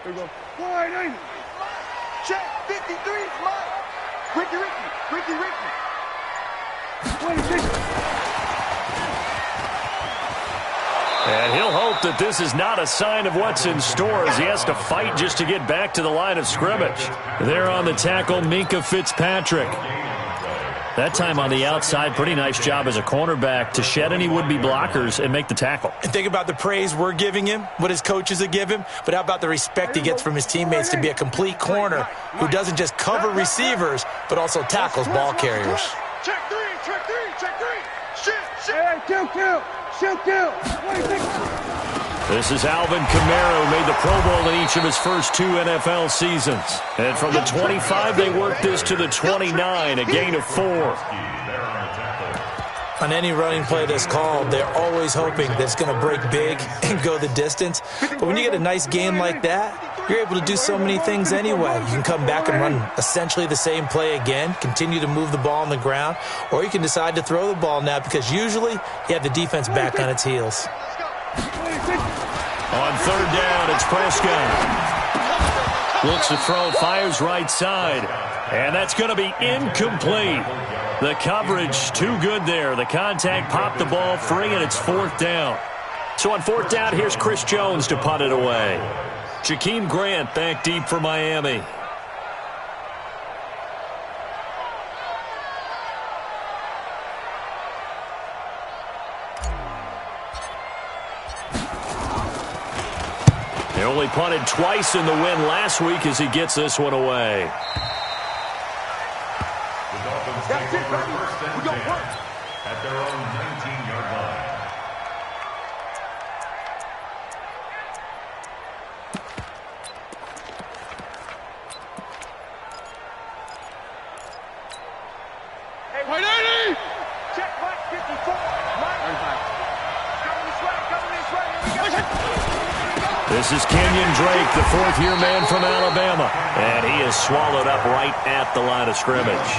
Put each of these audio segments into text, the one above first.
Here we go. Wide angle. Check. 53. Mike. Ricky. 26. And he'll hope that this is not a sign of what's in store as he has to fight just to get back to the line of scrimmage. There on the tackle, Minkah Fitzpatrick. That time on the outside, pretty nice job as a cornerback to shed any would-be blockers and make the tackle. And think about the praise we're giving him, what his coaches are giving him, but how about the respect he gets from his teammates to be a complete corner who doesn't just cover receivers, but also tackles ball carriers. Check three. Shit. Hey, kill. 26. This is Alvin Kamara, who made the Pro Bowl in each of his first 2 NFL seasons. And from the 25, they worked this to the 29, a gain of 4. On any running play that's called, they're always hoping that it's going to break big and go the distance. But when you get a nice gain like that, you're able to do so many things anyway. You can come back and run essentially the same play again, continue to move the ball on the ground, or you can decide to throw the ball now because usually you have the defense back on its heels. On 3rd down, it's Prescott. Looks to throw, fires right side. And that's going to be incomplete. The coverage too good there. The contact popped the ball free, and it's 4th down. So on 4th down, here's Chris Jones to punt it away. Jakeem Grant back deep for Miami. They only punted twice in the win last week as he gets this one away. The Dolphins take over 1st and 10 at their own 19-yard line. Hey, check Mike 54. Mike. Coming this way. Here we go. This is Kenyon Drake, the 4th-year man from Alabama. And he is swallowed up right at the line of scrimmage.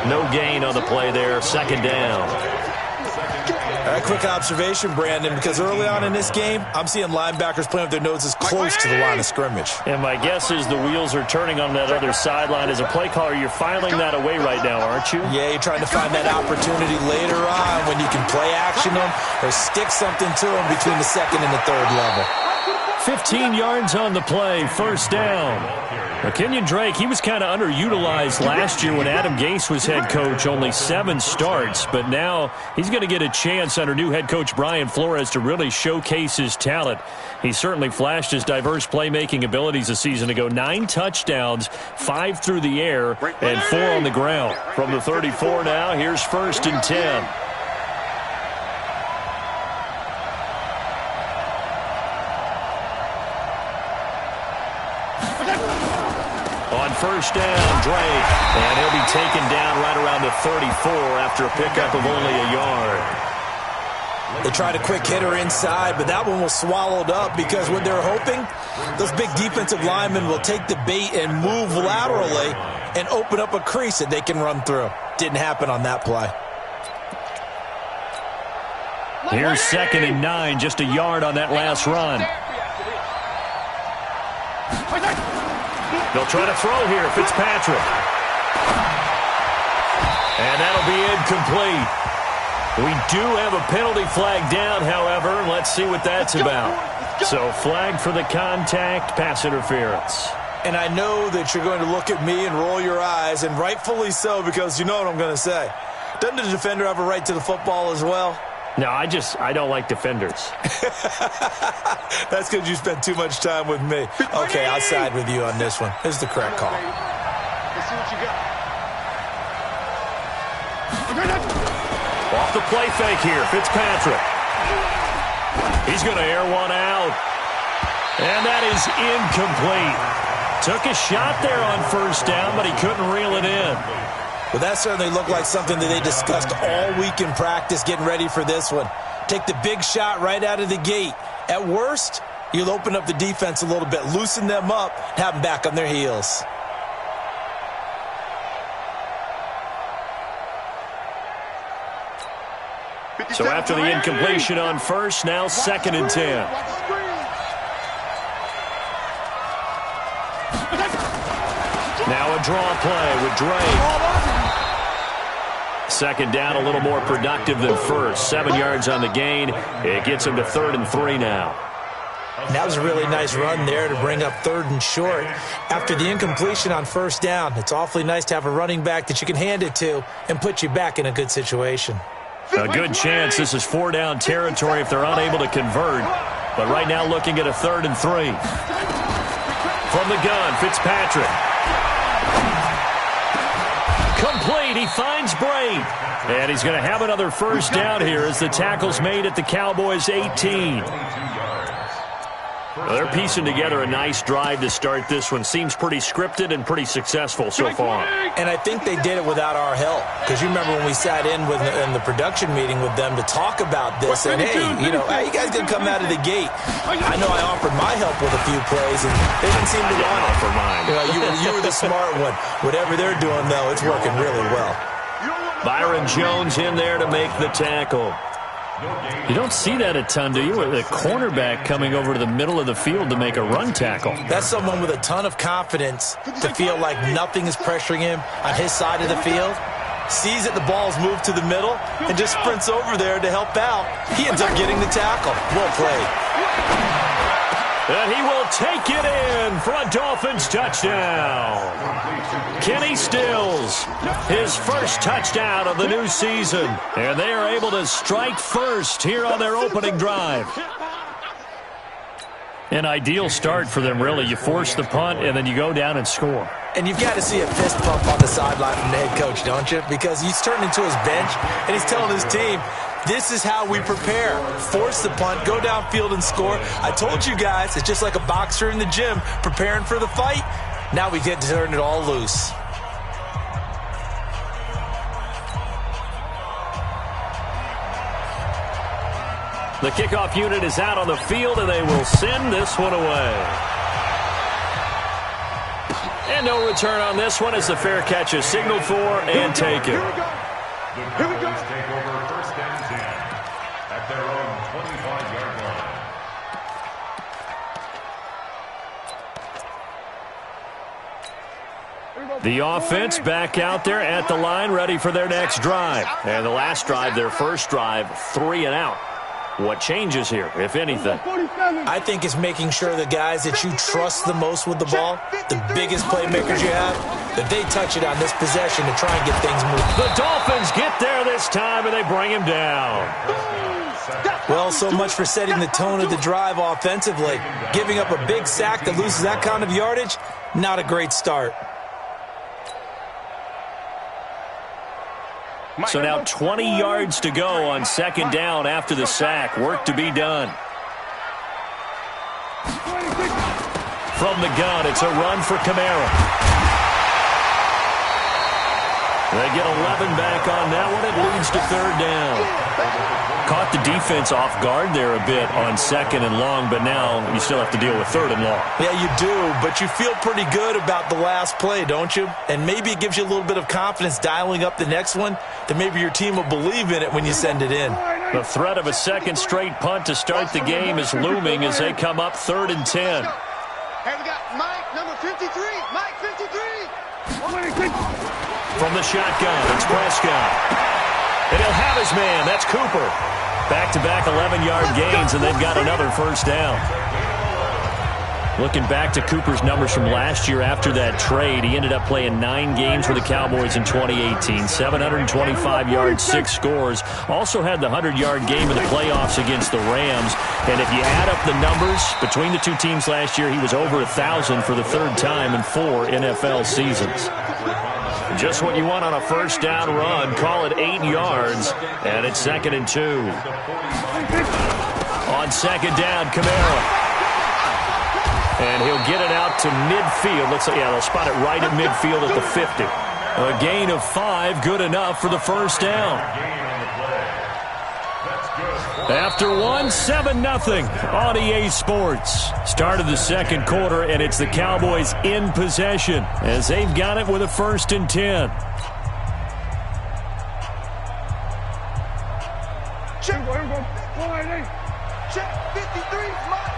No gain on the play there. 2nd down. A quick observation, Brandon, because early on in this game, I'm seeing linebackers playing with their noses close to the line of scrimmage. And my guess is the wheels are turning on that other sideline. As a play caller, you're filing that away right now, aren't you? Yeah, you're trying to find that opportunity later on when you can play action them or stick something to them between the 2nd and the 3rd level. 15 yards on the play, 1st down. Now, Kenyon Drake, he was kind of underutilized last year when Adam Gase was head coach, only 7 starts. But now he's going to get a chance under new head coach Brian Flores to really showcase his talent. He certainly flashed his diverse playmaking abilities a season ago. 9 touchdowns, 5 through the air, and 4 on the ground. From the 34 now, here's 1st and 10. On 1st down, Drake, and he'll be taken down right around the 34 after a pickup of only a yard. They tried a quick hitter inside, but that one was swallowed up because what they're hoping, those big defensive linemen will take the bait and move laterally and open up a crease that they can run through. Didn't happen on that play. Here's 2nd and 9, just a yard on that last run. They'll try to throw here, Fitzpatrick. And that'll be incomplete. We do have a penalty flag down, however. Let's see what that's about. So flag for the contact, pass interference. And I know that you're going to look at me and roll your eyes, and rightfully so, because you know what I'm going to say. Doesn't the defender have a right to the football as well? No, I don't like defenders. That's because you spent too much time with me. Okay, I'll side with you on this one. This is the correct call. Let's see what you got. Off the play fake here, Fitzpatrick. He's going to air one out. And that is incomplete. Took a shot there on 1st down, but he couldn't reel it in. Well, that certainly looked like something that they discussed all week in practice getting ready for this one. Take the big shot right out of the gate. At worst, you'll open up the defense a little bit, loosen them up, have them back on their heels. So after the incompletion on 1st, now 2nd and 10. Now a draw play with Drake. Second down, a little more productive than first. 7 yards on the gain. It gets him to 3rd and 3 now. And that was a really nice run there to bring up 3rd and short. After the incompletion on first down, it's awfully nice to have a running back that you can hand it to and put you back in a good situation. A good chance this is 4-down territory if they're unable to convert. But right now looking at a 3rd and 3. From the gun, Fitzpatrick. Complete. He finds Braid. And he's going to have another first down here as the tackle's made at the Cowboys' 18. Well, they're piecing together a nice drive to start this one. Seems pretty scripted and pretty successful so far. And I think they did it without our help. Because you remember when we sat in the production meeting with them to talk about this. And, hey, how you guys going to come out of the gate? I know I offered my help with a few plays, and they didn't seem to want it. Offer mine. You were the smart one. Whatever they're doing, though, it's working really well. Byron Jones in there to make the tackle. You don't see that a ton, do you? With a cornerback coming over to the middle of the field to make a run tackle. That's someone with a ton of confidence to feel like nothing is pressuring him on his side of the field. Sees that the ball's moved to the middle and just sprints over there to help out. He ends up getting the tackle. Well played. And he will take it in for a Dolphins touchdown. Kenny Stills, his first touchdown of the new season. And they are able to strike first here on their opening drive. An ideal start for them, really. You force the punt, and then you go down and score. And you've got to see a fist pump on the sideline from the head coach, don't you? Because he's turned into his bench, and he's telling his team, this is how we prepare. Force the punt, go downfield and score. I told you guys, it's just like a boxer in the gym preparing for the fight. Now we get to turn it all loose. The kickoff unit is out on the field, and they will send this one away. And no return on this one as the fair catch is signaled for and taken. The Cowboys take over 1st and 10 at their own 25-yard line. The offense back out there at the line, ready for their next drive. And the last drive, their first drive, 3 and out. What changes here, if anything? I think it's making sure the guys that you trust the most with the ball, the biggest playmakers you have, that they touch it on this possession to try and get things moving. The Dolphins get there this time, and they bring him down. Well, so much for setting the tone of the drive offensively. Giving up a big sack that loses that kind of yardage, not a great start. So now 20 yards to go on 2nd down after the sack. Work to be done. From the gun, it's a run for Kamara. They get 11 back on that one. It leads to 3rd down. Caught the defense off guard there a bit on 2nd and long, but now you still have to deal with 3rd and long. Yeah, you do, but you feel pretty good about the last play, don't you? And maybe it gives you a little bit of confidence dialing up the next one, that maybe your team will believe in it when you send it in. The threat of a second straight punt to start the game is looming as they come up 3rd and 10. Hey, we got Mike, number 53. Mike, 53. From the shotgun, it's Prescott. And he'll have his man. That's Cooper. Back-to-back 11-yard gains, and they've got another first down. Looking back to Cooper's numbers from last year after that trade, he ended up playing 9 games for the Cowboys in 2018. 725 yards, 6 scores. Also had the 100-yard game in the playoffs against the Rams. And if you add up the numbers between the two teams last year, he was over 1,000 for the 3rd time in 4 NFL seasons. Just what you want on a first down run. Call it 8 yards, and it's 2nd and 2. On 2nd down, Kamara. And he'll get it out to midfield. Looks like, they'll spot it right at midfield at the 50. A gain of 5, good enough for the first down. After 7-0 on EA Sports. Start of the 2nd quarter, and it's the Cowboys in possession as they've got it with a 1st and 10. Check, check, 53, Mike.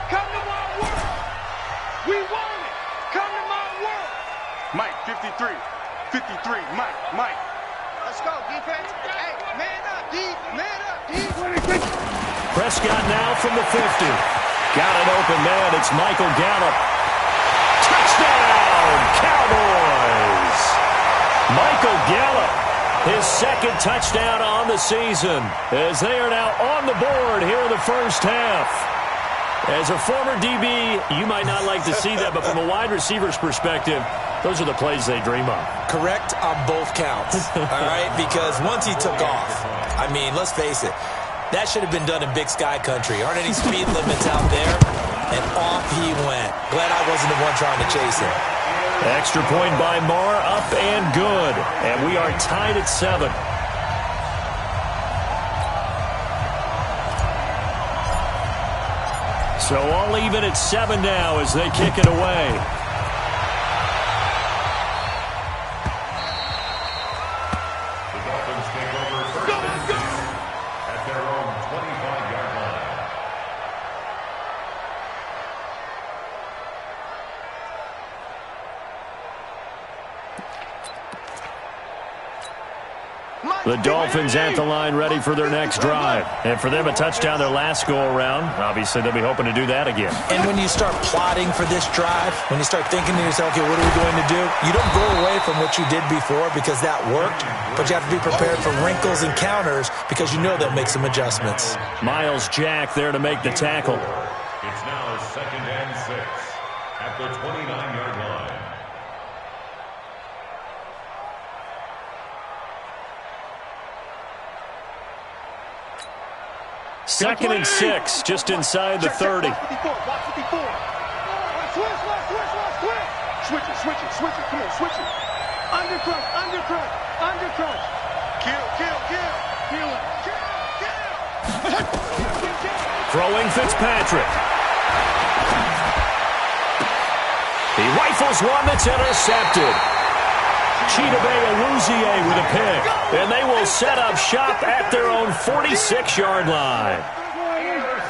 Come to my world. We want it. Come to my world. 53. 53. Mike. Let's go, defense. Hey, man up, D. Man up, D. Prescott now from the 50. Got an open man. It's Michael Gallup. Touchdown, Cowboys! Michael Gallup, his second touchdown on the season, as they are now on the board here in the first half. As a former DB, you might not like to see that, but from a wide receiver's perspective, those are the plays they dream of. Correct on both counts, all right? Because once he took off, I mean, let's face it, that should have been done in Big Sky country. Aren't any speed limits out there? And off he went. Glad I wasn't the one trying to chase him. Extra point by Marr, up and good. And we are tied at 7. So all even at 7 now as they kick it away. The Dolphins take over first and 10 at their own 25-yard line. The Dolphins at the line ready for their next drive. And for them, a touchdown their last go-around. Obviously, they'll be hoping to do that again. And when you start plotting for this drive, when you start thinking to yourself, okay, what are we going to do? You don't go away from what you did before because that worked, but you have to be prepared for wrinkles and counters because you know they'll make some adjustments. Miles Jack there to make the tackle. It's now 2nd and 6 at the 29-yard line. Second and 6, just inside the 30. Watch 54. Switch it. Come on, switch it. Undercrush. Kill. Throwing Fitzpatrick. He rifles one that's intercepted. Chidobe Awuzie with a pick. And they will set up shop at their own 46-yard line.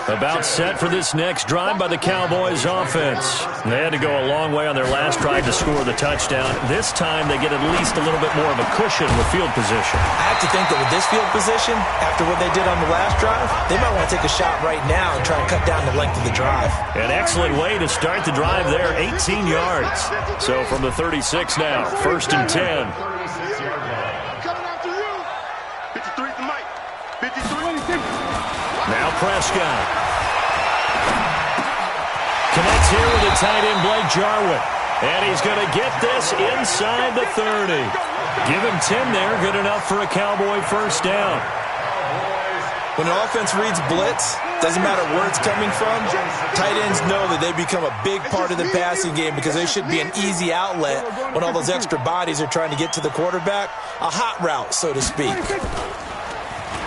About set for this next drive by the Cowboys offense. They had to go a long way on their last drive to score the touchdown. This time they get at least a little bit more of a cushion with field position. I have to think that with this field position, after what they did on the last drive, they might want to take a shot right now and try to cut down the length of the drive. An excellent way to start the drive there, 18 yards. So from the 36 now, 1st and 10. 36-yard line. Coming after you. 53 to Mike. 53. Now Prescott. Connects here with the tight end Blake Jarwin. And he's going to get this inside the 30. Give him 10 there. Good enough for a Cowboy first down. When an offense reads blitz, doesn't matter where it's coming from, tight ends know that they become a big part of the passing game because they should be an easy outlet when all those extra bodies are trying to get to the quarterback. A hot route, so to speak.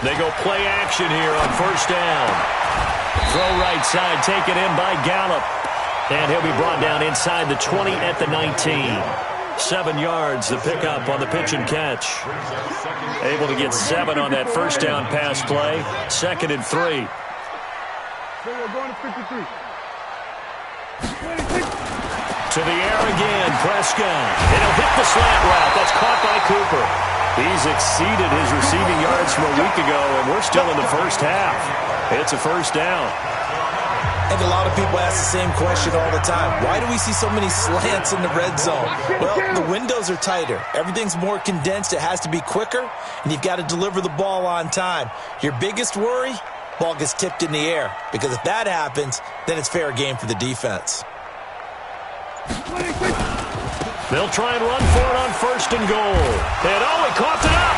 They go play action here on first down. Throw right side, taken in by Gallup. And he'll be brought down inside the 20 at the 19. 7 yards, the pickup on the pitch and catch. Able to get 7 on that first down pass play. 2nd and 3. So we're going to 53. To the air again, Prescott. And he'll hit the slant route. That's caught by Cooper. He's exceeded his receiving yards from a week ago, and we're still in the first half. It's a first down. I think a lot of people ask the same question all the time. Why do we see so many slants in the red zone? Well, the windows are tighter. Everything's more condensed. It has to be quicker, and you've got to deliver the ball on time. Your biggest worry? Ball gets tipped in the air, because if that happens, then it's fair game for the defense. They'll try and run for it on 1st and goal. And he caught it up.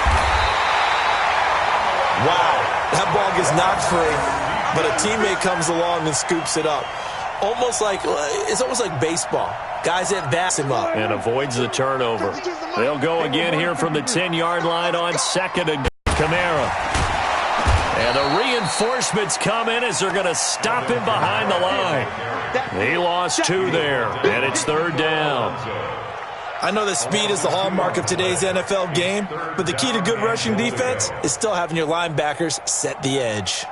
Wow, that ball gets knocked free, but a teammate comes along and scoops it up. It's almost like baseball. Guys that bats him up. And avoids the turnover. They'll go again here from the 10-yard line on 2nd and Kamara. And the reinforcements come in as they're going to stop him behind the line. He lost 2 there, and it's 3rd down. I know that speed is the hallmark of today's NFL game, but the key to good rushing defense is still having your linebackers set the edge.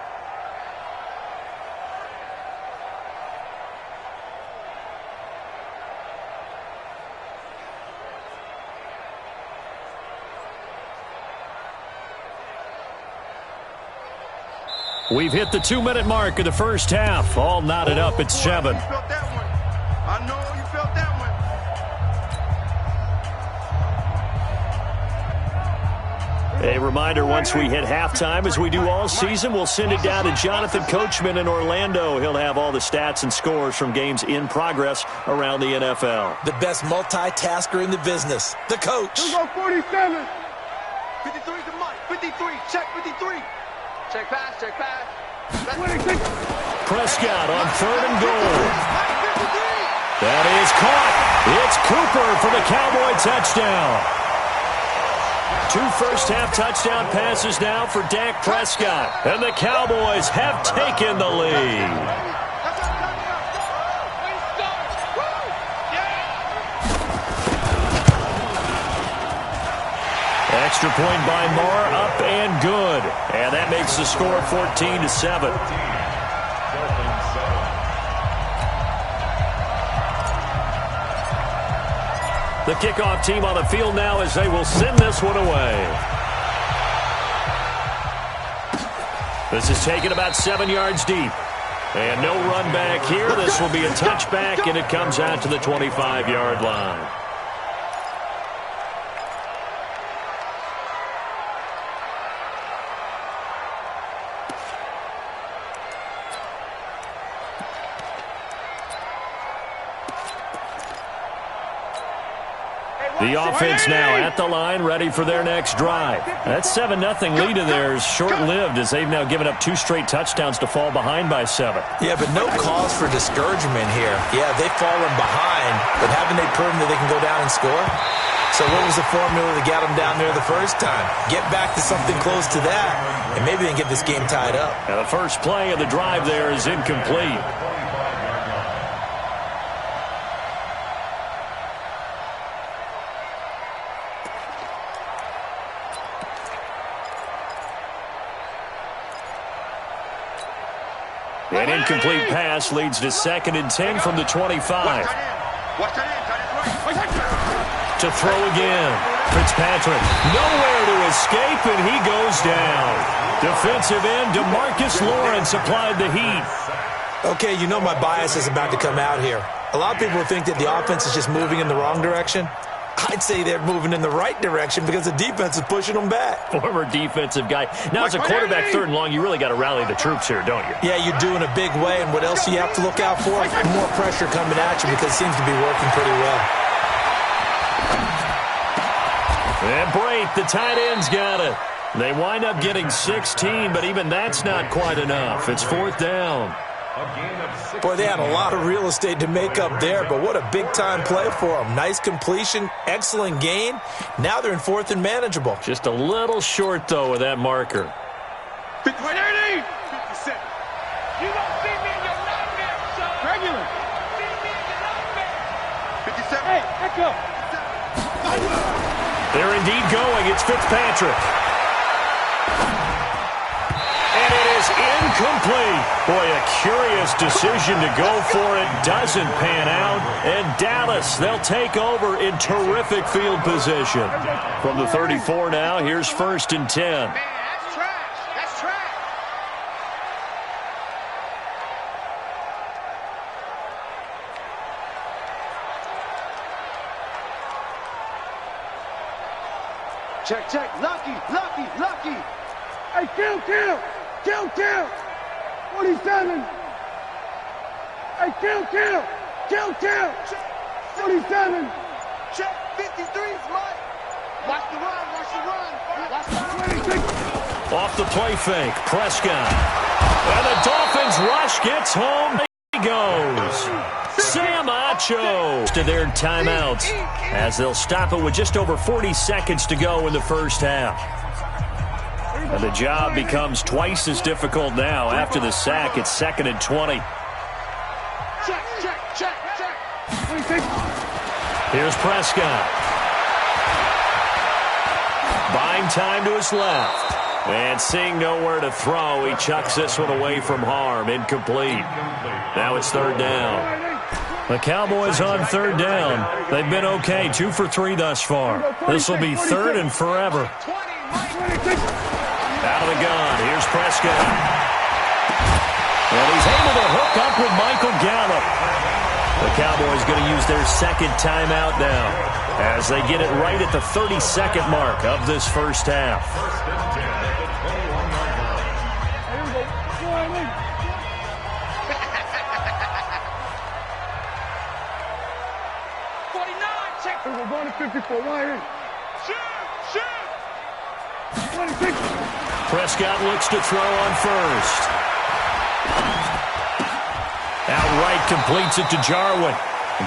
We've hit the 2-minute mark of the first half. All knotted up at 7. You felt that one. I know you felt that one. A reminder, once we hit halftime, as we do all season, we'll send it down to Jonathan Coachman in Orlando. He'll have all the stats and scores from games in progress around the NFL. The best multitasker in the business, the coach. Here we go, 47. 53 to Mike. 53. Check 53. Check pass. Check pass. Prescott on 3rd and goal. That is caught. It's Cooper for the Cowboy touchdown. 2 first-half touchdown passes now for Dak Prescott. And the Cowboys have taken the lead. Extra point by Moore, up and good. And that makes the score 14-7. The kickoff team on the field now as they will send this one away. This is taken about 7 yards deep. And no run back here. This will be a touchback, and it comes out to the 25-yard line. The offense now at the line, ready for their next drive. That 7-0 lead of theirs short-lived as they've now given up 2 straight touchdowns to fall behind by 7. Yeah, but no cause for discouragement here. Yeah, they've fallen behind, but haven't they proven that they can go down and score? So what was the formula that got them down there the first time? Get back to something close to that, and maybe they can get this game tied up. Now the first play of the drive there is incomplete. An incomplete pass leads to 2nd and 10 from the 25. To throw again. Fitzpatrick nowhere to escape, and he goes down. Defensive end DeMarcus Lawrence applied the heat. Okay, you know my bias is about to come out here. A lot of people think that the offense is just moving in the wrong direction. I'd say they're moving in the right direction because the defense is pushing them back. Former defensive guy. Now, as a quarterback 3rd and long, you really got to rally the troops here, don't you? Yeah, you do in a big way. And what else do you have to look out for? More pressure coming at you because it seems to be working pretty well. And Brate, the tight end's got it. They wind up getting 16, but even that's not quite enough. It's 4th down. Boy, they had a lot of real estate to make up there, but what a big-time play for them. Nice completion, excellent gain. Now they're in 4th and manageable. Just a little short, though, with that marker. 57. You don't see me in your nightmare, son. Regular. See me in your nightmare. 57. Hey, let's go. They're indeed going. It's Fitzpatrick. Incomplete. Boy, a curious decision to go for it. Doesn't pan out. And Dallas, they'll take over in terrific field position. From the 34 now, here's 1st and 10. Man, that's trash. That's trash. Check. Lucky. Hey, kill. 47. Hey, kill. 47. Check. 53's Mike. Watch the run. Off the play fake, Prescott. And the Dolphins rush gets home. He goes. Sam Acho to their timeouts as they'll stop it with just over 40 seconds to go in the first half. And the job becomes twice as difficult now. After the sack, it's 2nd and 20. Check. Here's Prescott. Buying time to his left. And seeing nowhere to throw, he chucks this one away from harm. Incomplete. Now it's 3rd down. The Cowboys on 3rd down. They've been okay, 2 for 3 thus far. This will be 3rd and forever. Out of the gun. Here's Prescott. And he's able to hook up with Michael Gallup. The Cowboys going to use their second timeout now as they get it right at the 30-second mark of this first half. We're going to 54. Why? Shoot! 26. Prescott looks to throw on first. Outright completes it to Jarwin.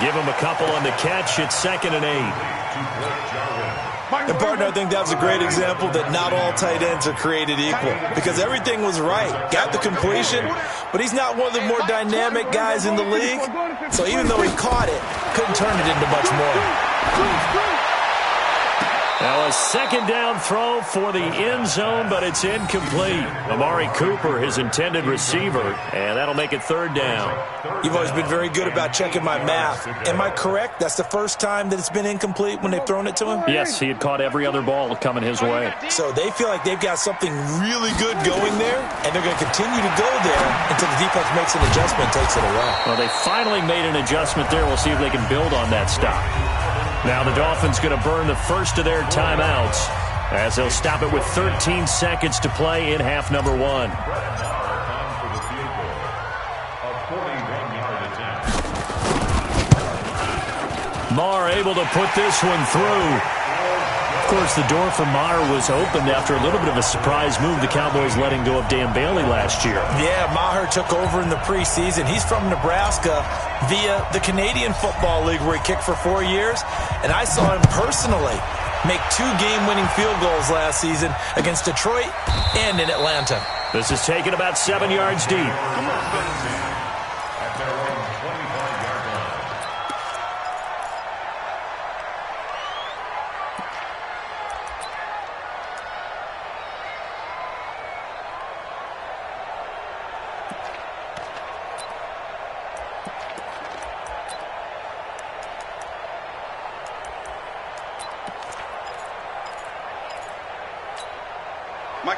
Give him a couple on the catch. It's 2nd and 8. And, partner, I think that's a great example that not all tight ends are created equal because everything was right. Got the completion, but he's not one of the more dynamic guys in the league. So even though he caught it, couldn't turn it into much more. Now a second down throw for the end zone, but it's incomplete. Amari Cooper, his intended receiver, and that'll make it 3rd down. You've always been very good about checking my math. Am I correct? That's the first time that it's been incomplete when they've thrown it to him? Yes, he had caught every other ball coming his way. So they feel like they've got something really good going there, and they're going to continue to go there until the defense makes an adjustment and takes it away. Well, they finally made an adjustment there. We'll see if they can build on that stop. Now the Dolphins going to burn the first of their timeouts as they'll stop it with 13 seconds to play in half number 1. Maher able to put this one through. Of course, the door for Maher was opened after a little bit of a surprise move. The Cowboys letting go of Dan Bailey last year. Yeah, Maher took over in the preseason. He's from Nebraska via the Canadian Football League where he kicked for 4 years. And I saw him personally make 2 game-winning field goals last season against Detroit and in Atlanta. This is taken about 7 yards deep.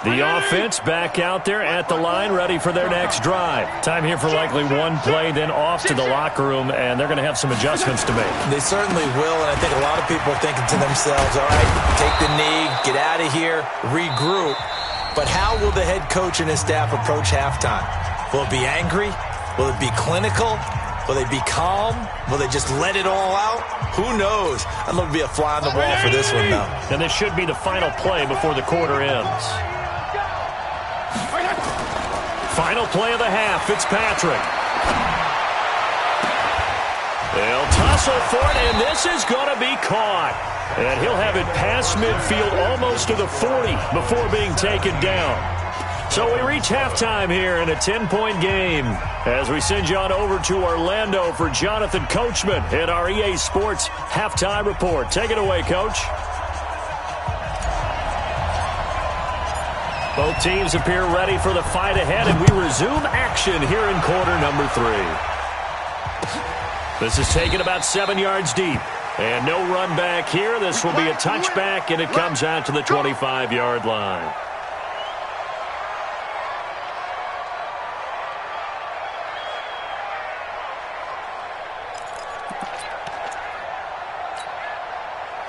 The offense back out there at the line, ready for their next drive. Time here for likely one play, then off to the locker room, and they're going to have some adjustments to make. They certainly will, and I think a lot of people are thinking to themselves, all right, take the knee, get out of here, regroup. But how will the head coach and his staff approach halftime? Will it be angry? Will it be clinical? Will they be calm? Will they just let it all out? Who knows? I'd love to be a fly on the wall for this one, though. And this should be the final play before the quarter ends. Final play of the half, Fitzpatrick. They'll tussle for it, and this is going to be caught. And he'll have it past midfield almost to the 40 before being taken down. So we reach halftime here in a 10-point game as we send you on over to Orlando for Jonathan Coachman in our EA Sports Halftime Report. Take it away, Coach. Both teams appear ready for the fight ahead, and we resume action here in quarter number 3. This is taken about 7 yards deep. And no run back here. This will be a touchback, and it comes out to the 25-yard line.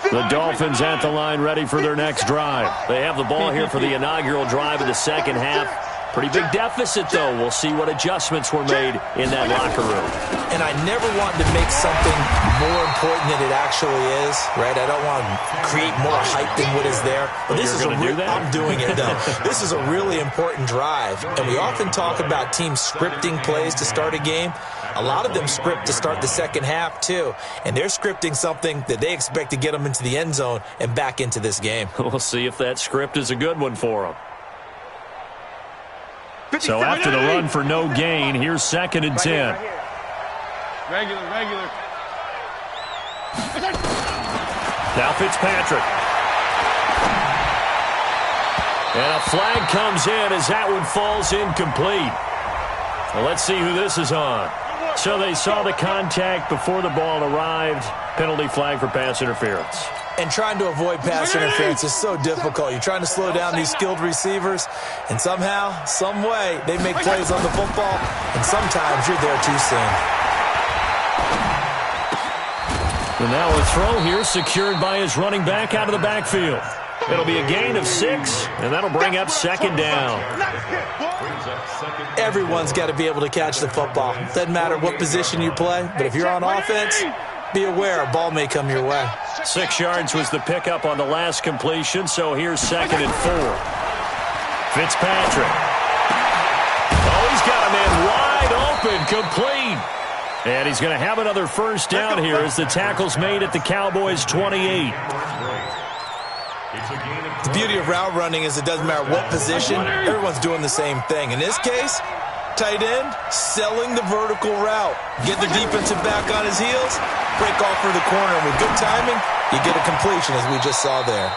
The Dolphins at the line ready for their next drive. They have the ball here for the inaugural drive of the second half. Pretty big deficit, though. We'll see what adjustments were made in that locker room. And I never want to make something more important than it actually is, right? I don't want to create more hype than what is there. But this is I'm doing it, though. This is a really important drive. And we often talk about teams scripting plays to start a game. A lot of them script to start the second half, too. And they're scripting something that they expect to get them into the end zone and back into this game. We'll see if that script is a good one for them. So after the run for no gain, here's 2nd and 10. Regular. Now Fitzpatrick. And a flag comes in as that one falls incomplete. Well, let's see who this is on. So they saw the contact before the ball arrived. Penalty flag for pass interference. And trying to avoid pass interference is so difficult. You're trying to slow down these skilled receivers, and somehow, some way, they make plays on the football, and sometimes you're there too soon. And now a throw here secured by his running back out of the backfield. It'll be a gain of 6, and that'll bring up second down. Everyone's got to be able to catch the football. Doesn't matter what position you play, but if you're on offense, be aware a ball may come your way. 6 yards was the pickup on the last completion, so here's 2nd and 4. Fitzpatrick. Oh, he's got a man wide open, complete. And he's going to have another first down here as the tackle's made at the Cowboys' 28. The beauty of route running is it doesn't matter what position, everyone's doing the same thing. In this case, tight end, selling the vertical route. Get the defensive back on his heels, break off for the corner, and with good timing, you get a completion as we just saw there.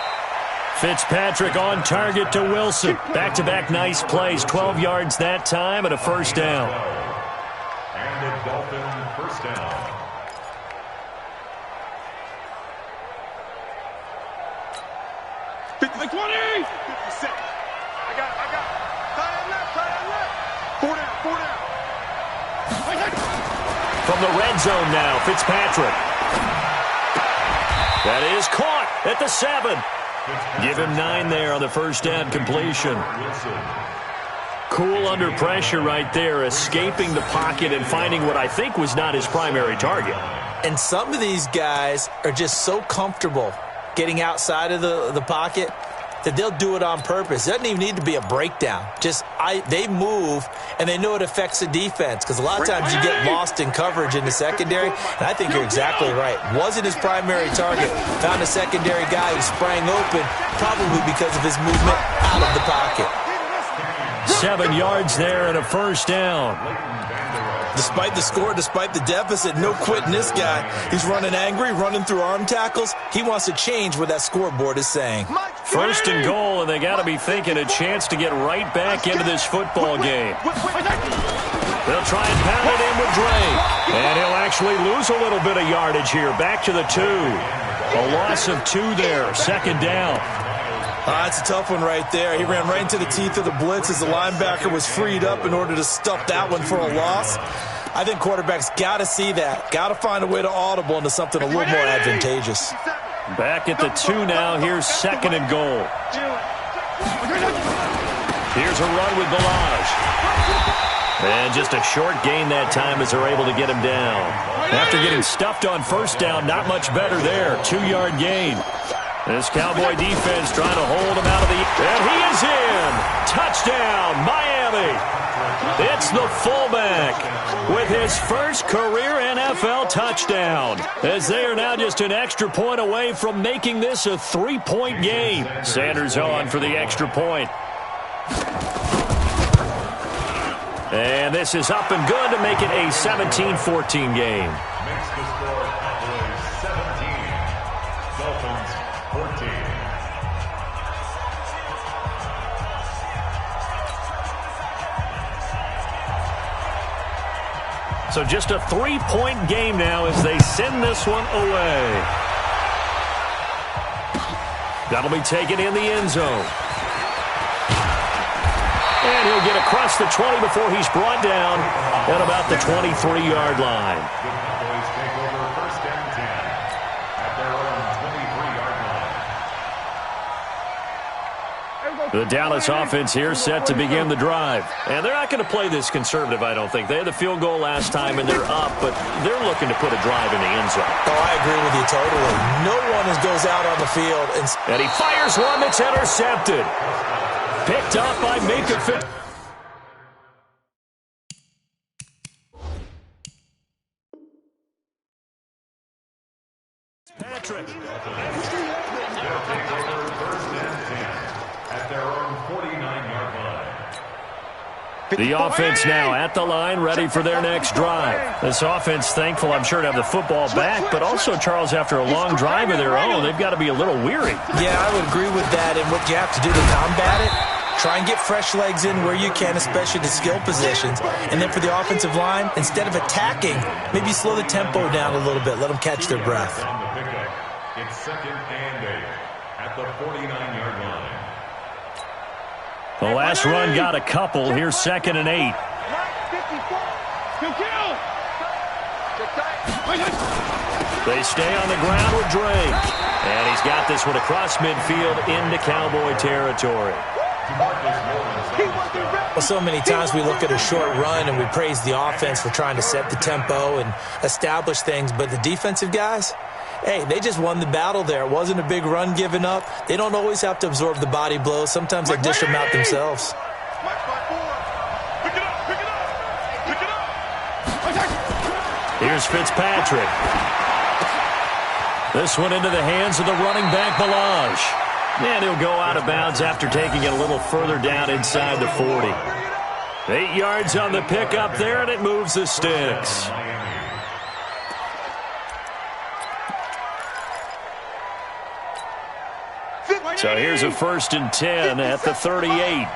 Fitzpatrick on target to Wilson. Back-to-back nice plays, 12 yards that time and a first down. And a Dolphin first down. The 20! 57. I got it. Tight end left. 4 down. From the red zone now, Fitzpatrick. That is caught at the 7. Give him 9 there on the first down completion. Cool under pressure right there, escaping the pocket and finding what I think was not his primary target. And some of these guys are just so comfortable getting outside of the pocket that they'll do it on purpose. It doesn't even need to be a breakdown. They move, and they know it affects the defense because a lot of times you get lost in coverage in the secondary, and I think you're exactly right. Wasn't his primary target. Found a secondary guy who sprang open, probably because of his movement out of the pocket. 7 yards there and a first down. Despite the score, despite the deficit, no quitting this guy. He's running angry, running through arm tackles. He wants to change what that scoreboard is saying. First and goal, and they got to be thinking a chance to get right back into this football game. They'll try and pound it in with Drake. And he'll actually lose a little bit of yardage here. Back to the 2. A loss of 2 there. Second down. That's a tough one right there. He ran right into the teeth of the blitz as the linebacker was freed up in order to stuff that one for a loss. I think quarterbacks got to see that. Got to find a way to audible into something a little more advantageous. Back at the 2 now. Here's second and goal. Here's a run with Balaj. And just a short gain that time as they're able to get him down. After getting stuffed on first down, not much better there. 2-yard gain. This Cowboy defense trying to hold him out of the... And he is in! Touchdown, Miami! It's the fullback with his first career NFL touchdown, as they are now just an extra point away from making this a 3-point game. Sanders on for the extra point. And this is up and good to make it a 17-14 game. Makes the score Cowboys 17, Dolphins 14. So just a 3-point game now as they send this one away. That'll be taken in the end zone. And he'll get across the 20 before he's brought down at about the 23-yard line. The Cowboys take over first and 10 at their own 23-yard line. The Dallas offense here set to begin the drive. And they're not going to play this conservative, I don't think. They had the field goal last time, and they're up, but they're looking to put a drive in the end zone. Oh, I agree with you totally. No one goes out on the field. And he fires one that's intercepted. Picked up by Mika Fitzpatrick. They'll take over first and 10 at their own 49-yard line. The offense now at the line, ready for their next drive. This offense thankful, I'm sure, to have the football back, but also, Charles, after a long drive of their own, they've got to be a little weary. Yeah, I would agree with that, and what you have to do to combat it, try and get fresh legs in where you can, especially the skill positions. And then for the offensive line, instead of attacking, maybe slow the tempo down a little bit, let them catch their breath. On the pickup, It's 2nd and 8 at the 49-yard line. The last run got a couple. Here's 2nd and 8. They stay on the ground with Drake. And he's got this one across midfield into Cowboy territory. Well, so many times we look at a short run and we praise the offense for trying to set the tempo and establish things. But the defensive guys, hey, they just won the battle there. It wasn't a big run given up. They don't always have to absorb the body blows. Sometimes they dish them out themselves. Here's Fitzpatrick. This one into the hands of the running back, Balaj. And he'll go out of bounds after taking it a little further down inside the 40. 8 yards on the pickup there, and it moves the sticks. So here's a 1st and 10 at the 38.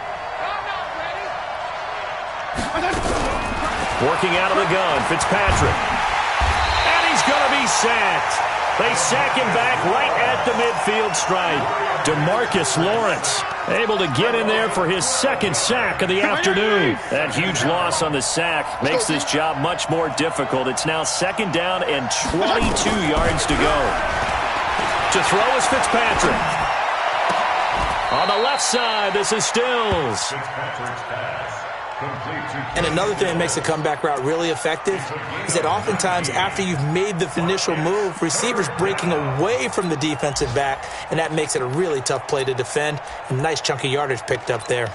Working out of the gun, Fitzpatrick. And he's going to be sacked. They sack him back right at the midfield stripe. DeMarcus Lawrence able to get in there for his 2nd sack of the afternoon. That huge loss on the sack makes this job much more difficult. It's now 2nd down and 22 yards to go. To throw is Fitzpatrick. On the left side, this is Stills. And another thing that makes the comeback route really effective is that oftentimes after you've made the initial move, receivers breaking away from the defensive back, and that makes it a really tough play to defend. A nice chunk of yardage picked up there.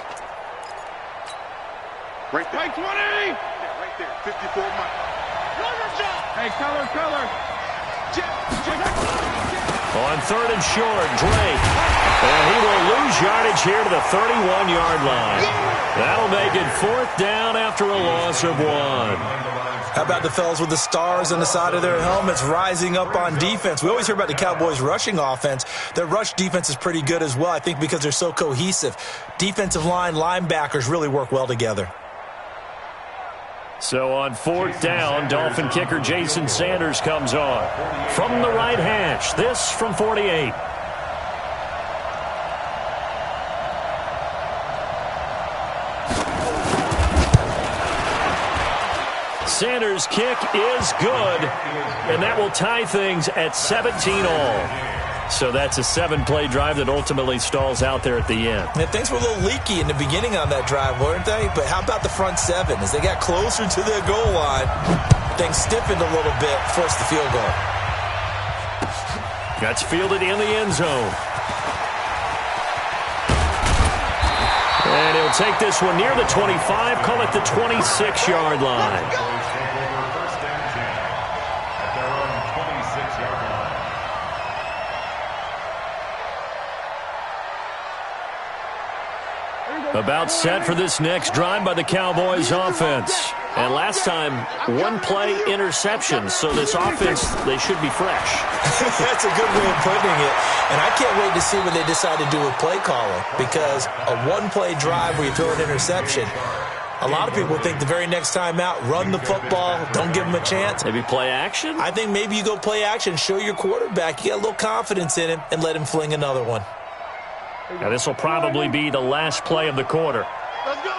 Right there. 20! Right there, 54 miles. Hey, color. On 3rd and short, Drake. And he will lose yardage here to the 31-yard line. That'll make it 4th down after a loss of 1. How about the fellas with the stars on the side of their helmets rising up on defense? We always hear about the Cowboys' rushing offense. Their rush defense is pretty good as well, I think, because they're so cohesive. Defensive line, linebackers really work well together. So on 4th down, Dolphin kicker Jason Sanders comes on. From the right hash, this from 48. Sanders' kick is good, and that will tie things at 17 all. So that's a 7-play drive that ultimately stalls out there at the end. And things were a little leaky in the beginning on that drive, weren't they? But how about the front 7? As they got closer to their goal line, things stiffened a little bit, forced the field goal. That's fielded in the end zone. And he'll take this one near the 25, call it the 26-yard line. About set for this next drive by the Cowboys offense. And last time, 1-play interception. So this offense, they should be fresh. That's a good way of putting it. And I can't wait to see what they decide to do with play calling. Because a 1-play drive where you throw an interception, a lot of people think the very next time out, run the football, don't give them a chance. Maybe play action? I think maybe you go play action, show your quarterback you got a little confidence in him, and let him fling another one. Now this will probably be the last play of the quarter. Let's go.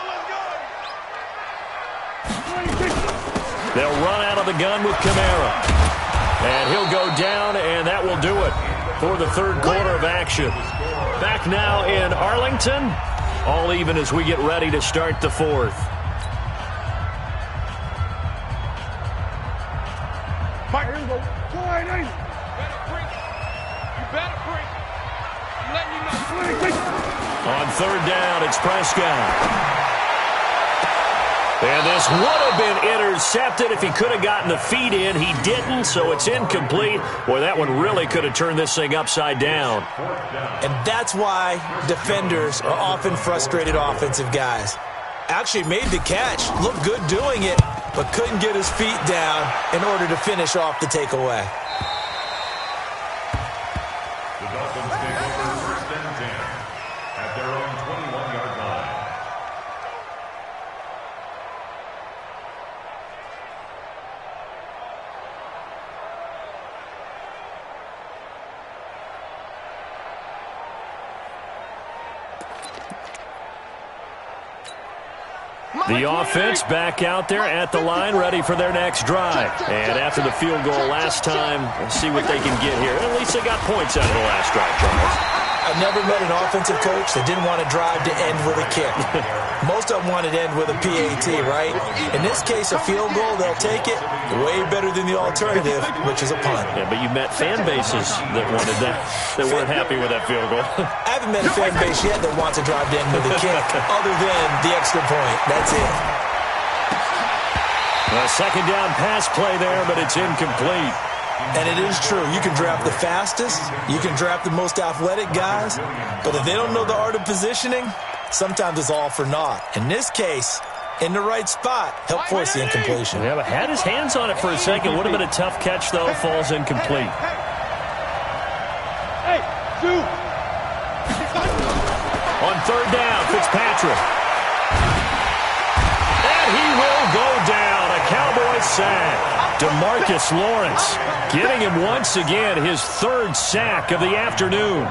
They'll run out of the gun with Kamara. And he'll go down, and that will do it for the 3rd quarter of action. Back now in Arlington, all even as we get ready to start the 4th. Mike, here we go. You better bring. I'm letting you know. On 3rd down, it's Prescott. And this would have been intercepted if he could have gotten the feet in. He didn't, so it's incomplete. Boy, that one really could have turned this thing upside down. And that's why defenders are often frustrated offensive guys. Actually made the catch, looked good doing it, but couldn't get his feet down in order to finish off the takeaway. The Dolphins take over 1st and 10 at their own 21-yard line. The offense back out there at the line, ready for their next drive. And after the field goal last time, we'll see what they can get here. At least they got points out of the last drive, Charles. I've never met an offensive coach that didn't want to drive to end with a kick. Most of them wanted to end with a PAT, right? In this case, a field goal, they'll take it. Way better than the alternative, which is a punt. Yeah, but you've met fan bases that wanted that, that weren't happy with that field goal. I haven't met a fan base yet that wants to drive to end with a kick, other than the extra point. That's it. A second down pass play there, but it's incomplete. And it is true. You can draft the fastest. You can draft the most athletic guys. But if they don't know the art of positioning, sometimes it's all for naught. In this case, in the right spot, help force the incompletion. Yeah, but had his hands on it for a second. Would have been a tough catch, though. Falls incomplete. Hey, two. On third down, Fitzpatrick. And he will go down. A Cowboys sack. DeMarcus Lawrence getting him once again his third sack of the afternoon.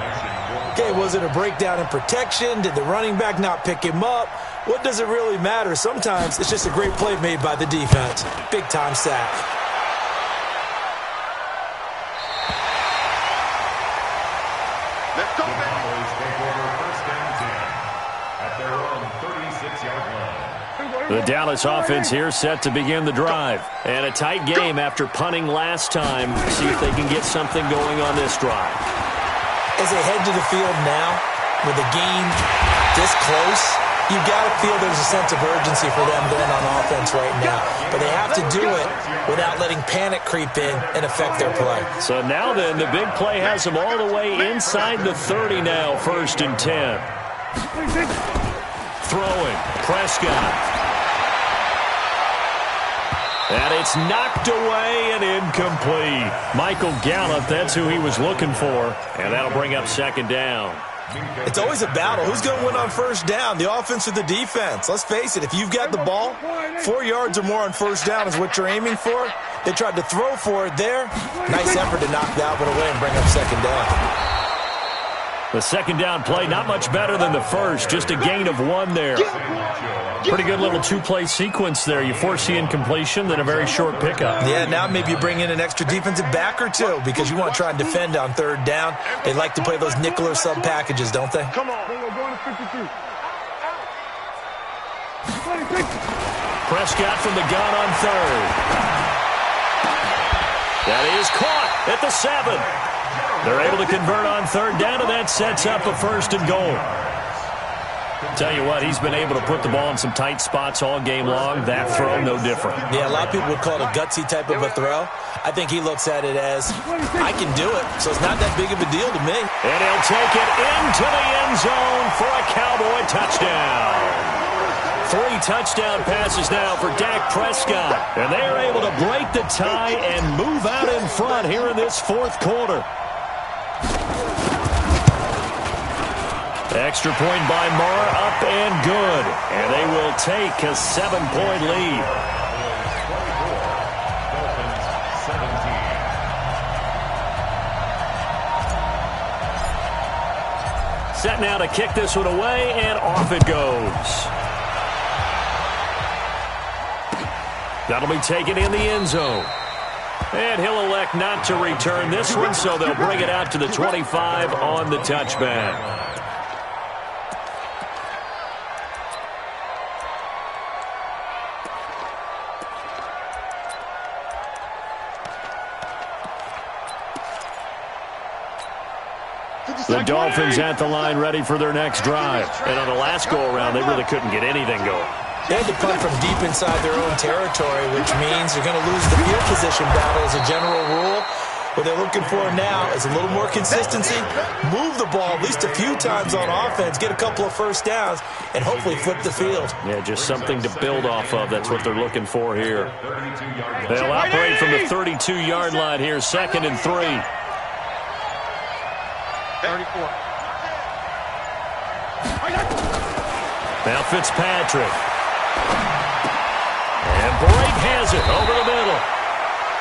Okay, was it a breakdown in protection? Did the running back not pick him up? What does it really matter? Sometimes it's just a great play made by the defense. Big-time sack. Let's go, Cowboys take over first and 10 at their own 36-yard line. The Dallas offense here set to begin the drive. And a tight game after punting last time. See if they can get something going on this drive. As they head to the field now, with the game this close, you've got to feel there's a sense of urgency for them going on offense right now. But they have to do it without letting panic creep in and affect their play. So now then, the big play has them all the way inside the 30 now, first and 10. Throwing, Prescott. And it's knocked away and incomplete. Michael Gallup, that's who he was looking for. And that'll bring up second down. It's always a battle. Who's going to win on first down, the offense or the defense? Let's face it, if you've got the ball, 4 yards or more on first down is what you're aiming for. They tried to throw for it there. Nice effort to knock that one away and bring up second down. The second down play, not much better than the first. Just a gain of 1 there. Pretty good little two-play sequence there. You force the incompletion, then a very short pickup. Yeah, now maybe you bring in an extra defensive back or two because you want to try and defend on third down. They like to play those nickel or sub packages, don't they? Come on. We're going to 52. Prescott from the gun on third. That is caught at the 7. They're able to convert on third down, and that sets up a first and goal. Tell you what, he's been able to put the ball in some tight spots all game long. That throw, no different. Yeah, a lot of people would call it a gutsy type of a throw. I think he looks at it as, I can do it, so it's not that big of a deal to me. And he'll take it into the end zone for a Cowboy touchdown. 3 touchdown passes now for Dak Prescott. And they are able to break the tie and move out in front here in this fourth quarter. Extra point by Marr, up and good. And they will take a 7-point lead. Set now to kick this one away, and off it goes. That'll be taken in the end zone. And he'll elect not to return this one, so they'll bring it out to the 25 on the touchback. The Dolphins at the line ready for their next drive. And on the last go-around, they really couldn't get anything going. They had to punt from deep inside their own territory, which means they're going to lose the field position battle as a general rule. What they're looking for now is a little more consistency, move the ball at least a few times on offense, get a couple of first downs, and hopefully flip the field. Yeah, just something to build off of. That's what they're looking for here. They'll operate from the 32-yard line here, 2nd and 3. 34. Now Fitzpatrick. And Bright has it over the middle.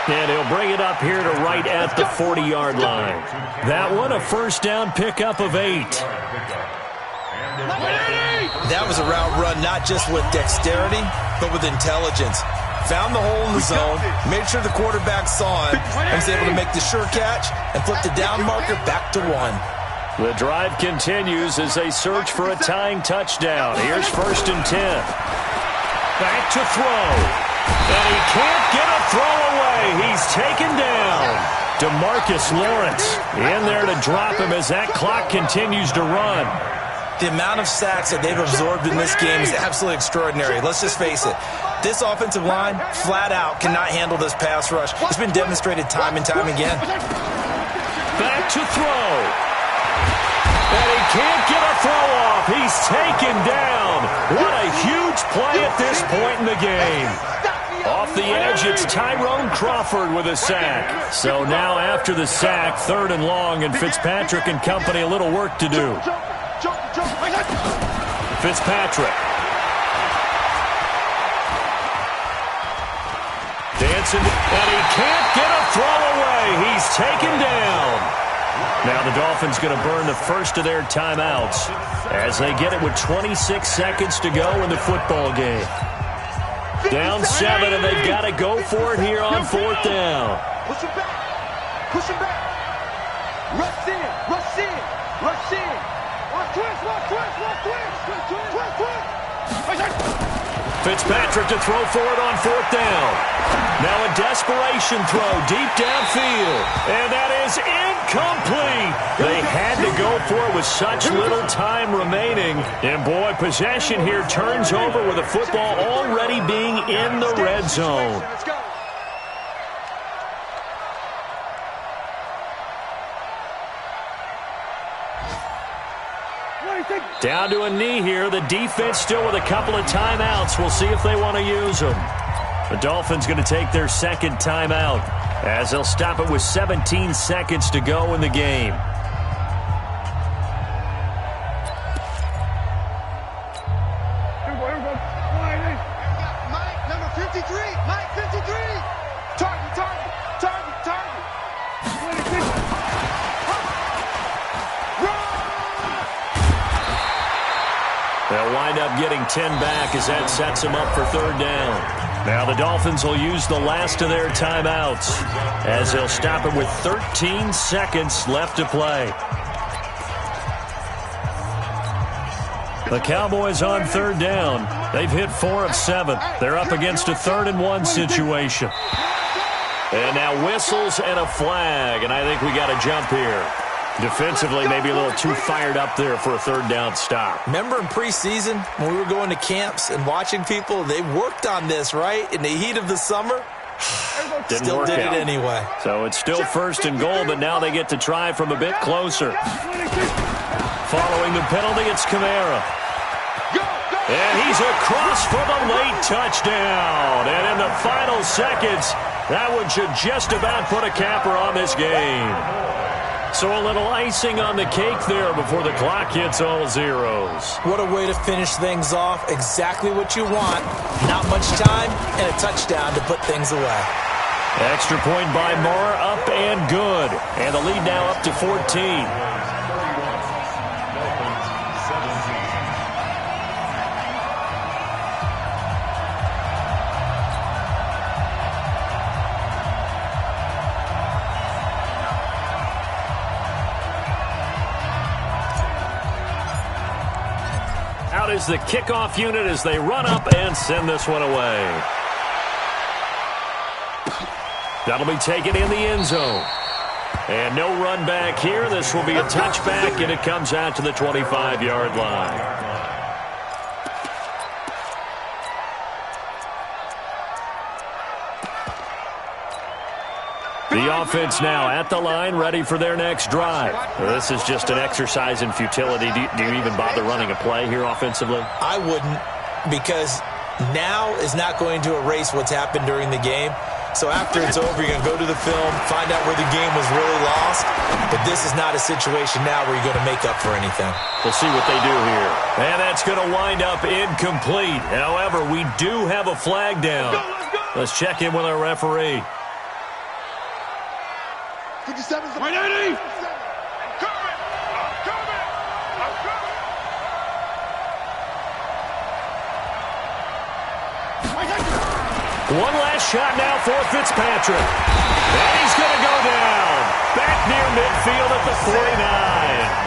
And he'll bring it up here to right at the 40-yard line. That one, a first down pickup of 8. That was a route run not just with dexterity, but with intelligence. Found the hole in the zone, made sure the quarterback saw him, and was able to make the sure catch and flip the down marker back to 1. The drive continues as they search for a tying touchdown. Here's 1st and 10. Back to throw. And he can't get a throw away. He's taken down. DeMarcus Lawrence in there to drop him as that clock continues to run. The amount of sacks that they've absorbed in this game is absolutely extraordinary. Let's just face it. This offensive line, flat out, cannot handle this pass rush. It's been demonstrated time and time again. Back to throw. And he can't get a throw off. He's taken down. What a huge play at this point in the game. Off the edge, it's Tyrone Crawford with a sack. So now after the sack, 3rd and long, and Fitzpatrick and company a little work to do. Fitzpatrick. Dancing, and he can't get a throw away. He's taken down. Now the Dolphins going to burn the first of their timeouts as they get it with 26 seconds to go in the football game. Down 7, and they've got to go for it here on 4th down. Push him back. Push him back. Rush in. Rush in. Rush in. One twist. One twist. One twist. Twist. Twist. Fitzpatrick to throw for it on 4th down. Now a desperation throw deep downfield. And that is incomplete. They had to go for it with such little time remaining. And boy, possession here turns over with the football already being in the red zone. Down to a knee here. The defense still with a couple of timeouts. We'll see if they want to use them. The Dolphins going to take their 2nd timeout as they'll stop it with 17 seconds to go in the game. Mike, number 53. Mike, 53. Target, target, target, target. They'll wind up getting 10 back as that sets them up for 3rd down. Now the Dolphins will use the last of their timeouts as they'll stop it with 13 seconds left to play. The Cowboys on 3rd down. They've hit 4 of 7. They're up against a 3rd and 1 situation. And now whistles and a flag, and I think we got a jump here. Defensively, maybe a little too fired up there for a 3rd down stop. Remember in preseason when we were going to camps and watching people, they worked on this, right? In the heat of the summer, still did it anyway. So it's still 1st and goal, but now they get to try from a bit closer. Following the penalty, it's Kamara. And he's across for the late touchdown. And in the final seconds, that one should just about put a capper on this game. So a little icing on the cake there before the clock hits all zeros. What a way to finish things off. Exactly what you want. Not much time and a touchdown to put things away. Extra point by Moore, up and good. And the lead now up to 14. Out is the kickoff unit as they run up and send this one away. That'll be taken in the end zone. And no run back here. This will be a touchback, and it comes out to the 25-yard line. The offense now at the line, ready for their next drive. This is just an exercise in futility. Do you even bother running a play here offensively? I wouldn't, because now is not going to erase what's happened during the game. So after it's over, you're going to go to the film, find out where the game was really lost. But this is not a situation now where you're going to make up for anything. We'll see what they do here. And that's going to wind up incomplete. However, we do have a flag down. Let's check in with our referee. 57's the 180. One last shot now for Fitzpatrick. And he's going to go down. Back near midfield at the 49.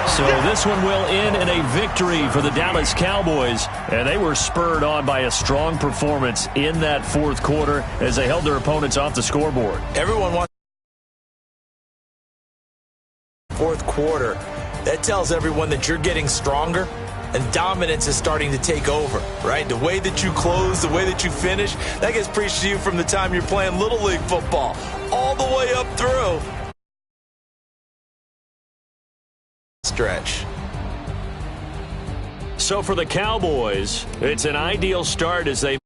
So this one will end in a victory for the Dallas Cowboys. And they were spurred on by a strong performance in that fourth quarter as they held their opponents off the scoreboard. Everyone wants fourth quarter. That tells everyone that you're getting stronger and dominance is starting to take over, right? The way that you close, the way that you finish, that gets preached to you from the time you're playing Little League football all the way up through stretch. So for the Cowboys, it's an ideal start as they